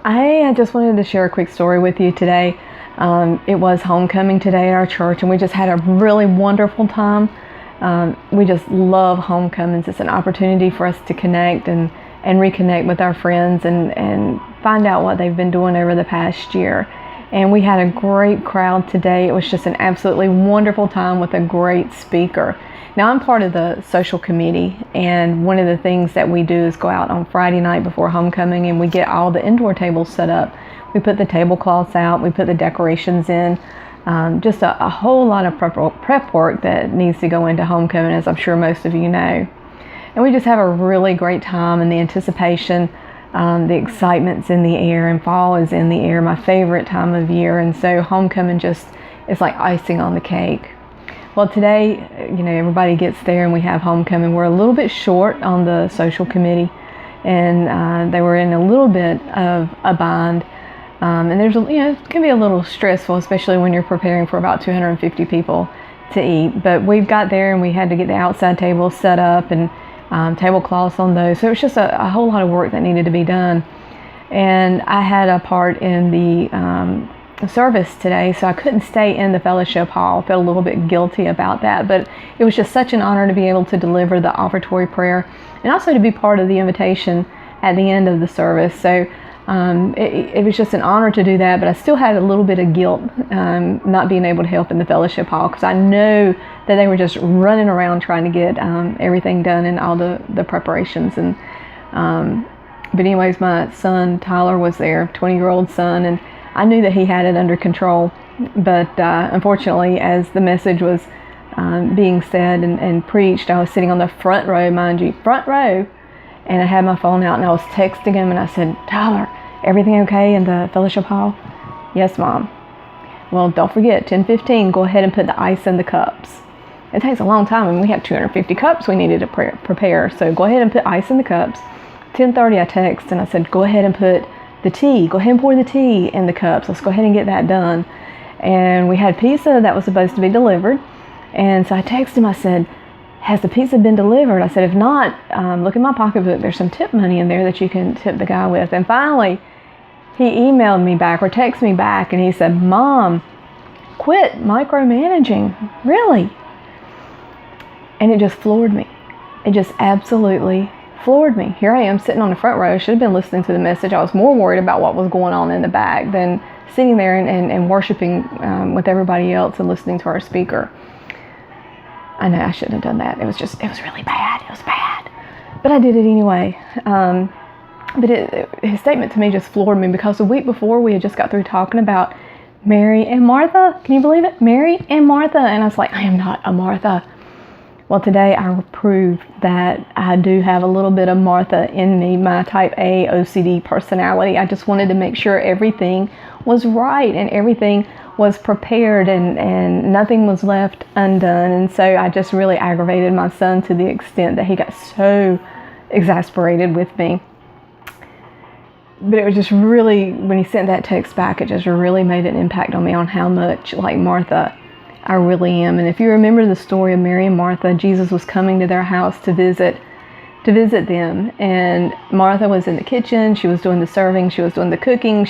Hey, I just wanted to share a quick story with you today. It was homecoming today at our church, and we just had a really wonderful time. We just love homecomings. It's an opportunity for us to connect and reconnect with our friends and find out what they've been doing over the past year. And we had a great crowd today. It was just an absolutely wonderful time with a great speaker. Now, I'm part of the social committee, and one of the things that we do is go out on Friday night before homecoming and we get all the indoor tables set up. We put the tablecloths out, we put the decorations in, just a whole lot of prep work that needs to go into homecoming, as I'm sure most of you know. And we just have a really great time, and the anticipation, the excitement's in the air, and fall is in the air, my favorite time of year. And so homecoming just is like icing on the cake. Well, today, everybody gets there and we have homecoming. We're a little bit short on the social committee, and they were in a little bit of a bind. And there's, it can be a little stressful, especially when you're preparing for about 250 people to eat. But we've got there and we had to get the outside tables set up and tablecloths on those. So it was just a whole lot of work that needed to be done. And I had a part in the service today, so I couldn't stay in the fellowship hall. I felt a little bit guilty about that, but it was just such an honor to be able to deliver the offertory prayer and also to be part of the invitation at the end of the service. So it was just an honor to do that, but I still had a little bit of guilt not being able to help in the fellowship hall, because I know that they were just running around trying to get everything done and all the preparations. And but anyways, my son Tyler was there, 20-year-old son, and I knew that he had it under control. But unfortunately, as the message was being said and preached, I was sitting on the front row, mind you, front row, and I had my phone out and I was texting him and I said, "Tyler, everything okay in the fellowship hall?" "Yes, Mom." "Well, don't forget, 10:15, go ahead and put the ice in the cups." It takes a long time, and we have 250 cups we needed to prepare, so go ahead and put ice in the cups. 10:30, I text and I said, "Go ahead and put the tea, go ahead and pour the tea in the cups. Let's go ahead and get that done." And we had pizza that was supposed to be delivered. And so I texted him, I said, "Has the pizza been delivered?" I said, "If not, look in my pocketbook. There's some tip money in there that you can tip the guy with." And finally, he emailed me back or texted me back and he said, "Mom, quit micromanaging." Really? And it just floored me. It just absolutely floored me. Here I am sitting on the front row. I should have been listening to the message. I was more worried about what was going on in the back than sitting there and worshiping with everybody else and listening to our speaker. I know I shouldn't have done that. It was really bad. It was bad. But I did it anyway. But his statement to me just floored me, because the week before we had just got through talking about Mary and Martha. Can you believe it? Mary and Martha. And I was like, I am not a Martha. Well, today I proved that I do have a little bit of Martha in me, my type A OCD personality. I just wanted to make sure everything was right and everything was prepared and nothing was left undone. And so I just really aggravated my son to the extent that he got so exasperated with me. But it was just really, when he sent that text back, it just really made an impact on me on how much like Martha I really am. And if you remember the story of Mary and Martha, Jesus was coming to their house to visit them. And Martha was in the kitchen. She was doing the serving. She was doing the cooking.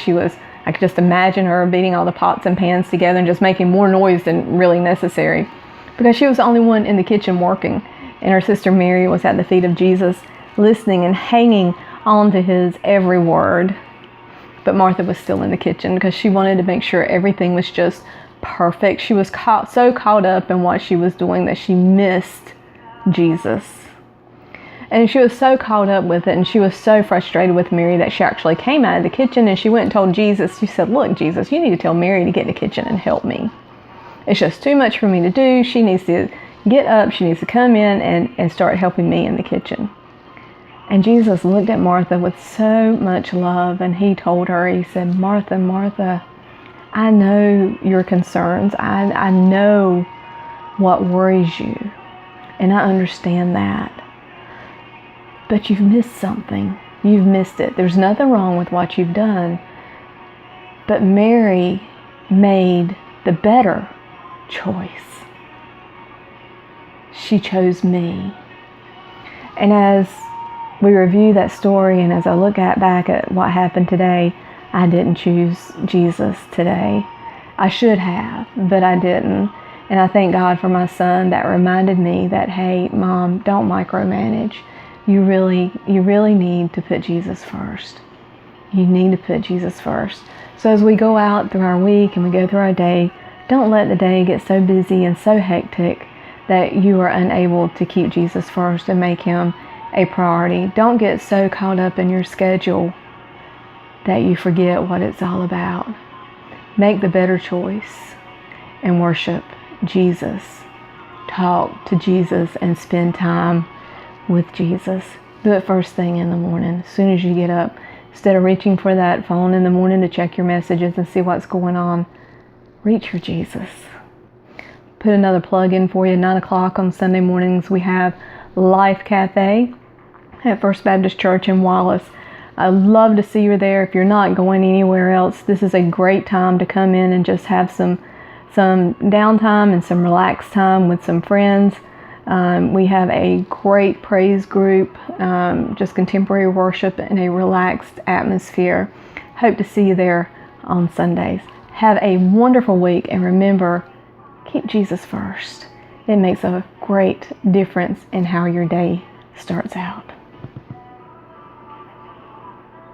I could just imagine her beating all the pots and pans together and just making more noise than really necessary, because she was the only one in the kitchen working. And her sister Mary was at the feet of Jesus, listening and hanging on to his every word. But Martha was still in the kitchen because she wanted to make sure everything was just perfect. She was so caught up in what she was doing that she missed Jesus. And she was so caught up with it, and she was so frustrated with Mary that she actually came out of the kitchen and she went and told Jesus. She said, "Look, Jesus, you need to tell Mary to get in the kitchen and help me. It's just too much for me to do. She needs to get up. She needs to come in and start helping me in the kitchen." And Jesus looked at Martha with so much love, and he told her, he said, "Martha, Martha, I know your concerns. I know what worries you, and I understand that. But you've missed something. You've missed it. There's nothing wrong with what you've done. But Mary made the better choice. She chose me." And as we review that story, and as I look back at what happened today, I didn't choose Jesus today. I should have, but I didn't. And I thank God for my son that reminded me that, hey, Mom, don't micromanage. You really need to put Jesus first. You need to put Jesus first. So as we go out through our week and we go through our day, don't let the day get so busy and so hectic that you are unable to keep Jesus first and make him a priority. Don't get so caught up in your schedule that you forget what it's all about. Make the better choice and worship Jesus. Talk to Jesus and spend time with Jesus. Do it first thing in the morning, as soon as you get up. Instead of reaching for that phone in the morning to check your messages and see what's going on, reach for Jesus. Put another plug in for you. 9 o'clock on Sunday mornings, we have Life Cafe at First Baptist Church in Wallace. I'd love to see you there. If you're not going anywhere else, this is a great time to come in and just have some downtime and some relaxed time with some friends. We have a great praise group, just contemporary worship in a relaxed atmosphere. Hope to see you there on Sundays. Have a wonderful week, and remember, keep Jesus first. It makes a great difference in how your day starts out.